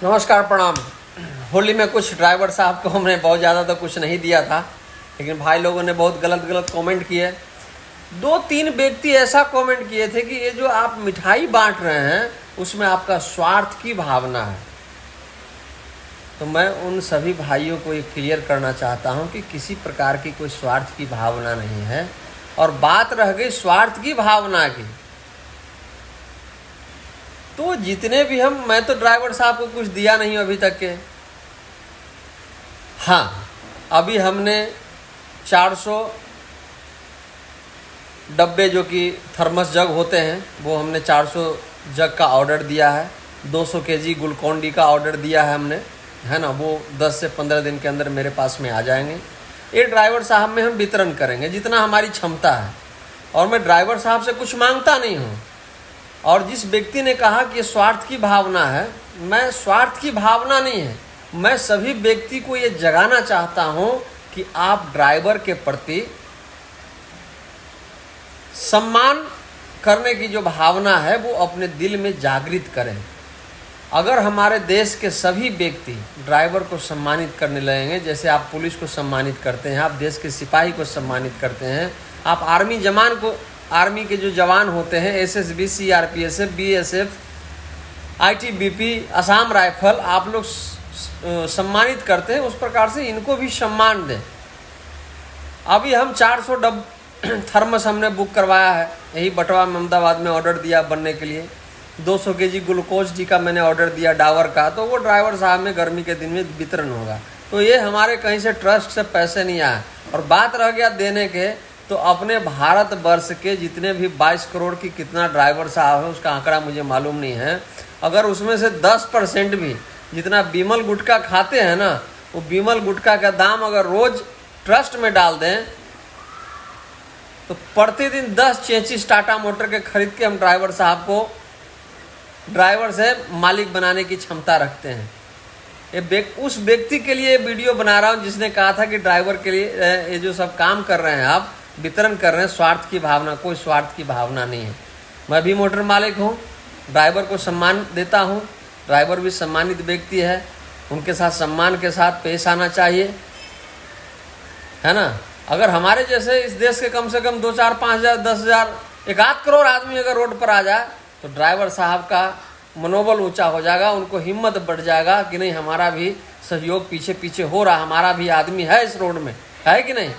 नमस्कार, प्रणाम। होली में कुछ ड्राइवर साहब को हमने बहुत ज़्यादा तो कुछ नहीं दिया था, लेकिन भाई लोगों ने बहुत गलत कमेंट किए। 2-3 व्यक्ति ऐसा कमेंट किए थे कि ये जो आप मिठाई बांट रहे हैं उसमें आपका स्वार्थ की भावना है। तो मैं उन सभी भाइयों को ये क्लियर करना चाहता हूँ कि किसी प्रकार की कोई स्वार्थ की भावना नहीं है। और बात रह गई स्वार्थ की भावना की, तो जितने भी मैं तो ड्राइवर साहब को कुछ दिया नहीं अभी तक के। हाँ, अभी हमने 400 डब्बे जो कि थर्मस जग होते हैं वो हमने 400 जग का ऑर्डर दिया है। 200 केजी ग्लूकोन-डी का ऑर्डर दिया है हमने, है ना। वो 10 से 15 दिन के अंदर मेरे पास में आ जाएंगे। ये ड्राइवर साहब में हम वितरण करेंगे जितना हमारी क्षमता है, और मैं ड्राइवर साहब से कुछ मांगता नहीं हूँ। और जिस व्यक्ति ने कहा कि स्वार्थ की भावना है, मैं स्वार्थ की भावना नहीं है, मैं सभी व्यक्ति को ये जगाना चाहता हूँ कि आप ड्राइवर के प्रति सम्मान करने की जो भावना है वो अपने दिल में जागृत करें। अगर हमारे देश के सभी व्यक्ति ड्राइवर को सम्मानित करने लगेंगे, जैसे आप पुलिस को सम्मानित करते हैं, आप देश के सिपाही को सम्मानित करते हैं, आप आर्मी जवान को, आर्मी के जो जवान होते हैं SSB, CRPF, BSF, ITBP, Assam rifle, आप लोग सम्मानित करते हैं, उस प्रकार से इनको भी सम्मान दें। अभी हम 400 थर्मस हमने बुक करवाया है, यही बटवा अहमदाबाद में ऑर्डर दिया बनने के लिए। 200 केजी ग्लूकोज-डी का मैंने ऑर्डर दिया डावर का, तो वो ड्राइवर साहब में गर्मी के दिन में वितरण होगा। तो ये हमारे कहीं से ट्रस्ट से पैसे नहीं आए। और बात रह गया देने के, तो अपने भारत वर्ष के जितने भी 22 करोड़ की कितना ड्राइवर साहब है उसका आंकड़ा मुझे मालूम नहीं है। अगर उसमें से 10% भी जितना बिमल गुटखा खाते हैं ना, वो बिमल गुटखा का दाम अगर रोज ट्रस्ट में डाल दें तो प्रतिदिन 10 चेचिस टाटा मोटर के खरीद के हम ड्राइवर साहब को ड्राइवर से मालिक बनाने की क्षमता रखते हैं। उस व्यक्ति के लिए वीडियो बना रहा हूँ जिसने कहा था कि ड्राइवर के लिए ये जो सब काम कर रहे हैं, आप वितरण कर रहे हैं, स्वार्थ की भावना, कोई स्वार्थ की भावना नहीं है। मैं भी मोटर मालिक हूँ, ड्राइवर को सम्मान देता हूँ, ड्राइवर भी सम्मानित व्यक्ति है, उनके साथ सम्मान के साथ पेश आना चाहिए, है ना। अगर हमारे जैसे इस देश के कम से कम 2-4, 5,000, 10,000, 1 करोड़ आदमी अगर रोड पर आ जाए तो ड्राइवर साहब का मनोबल ऊंचा हो जाएगा, उनको हिम्मत बढ़ जाएगा कि नहीं, हमारा भी सहयोग पीछे पीछे हो रहा, हमारा भी आदमी है इस रोड में, है कि नहीं।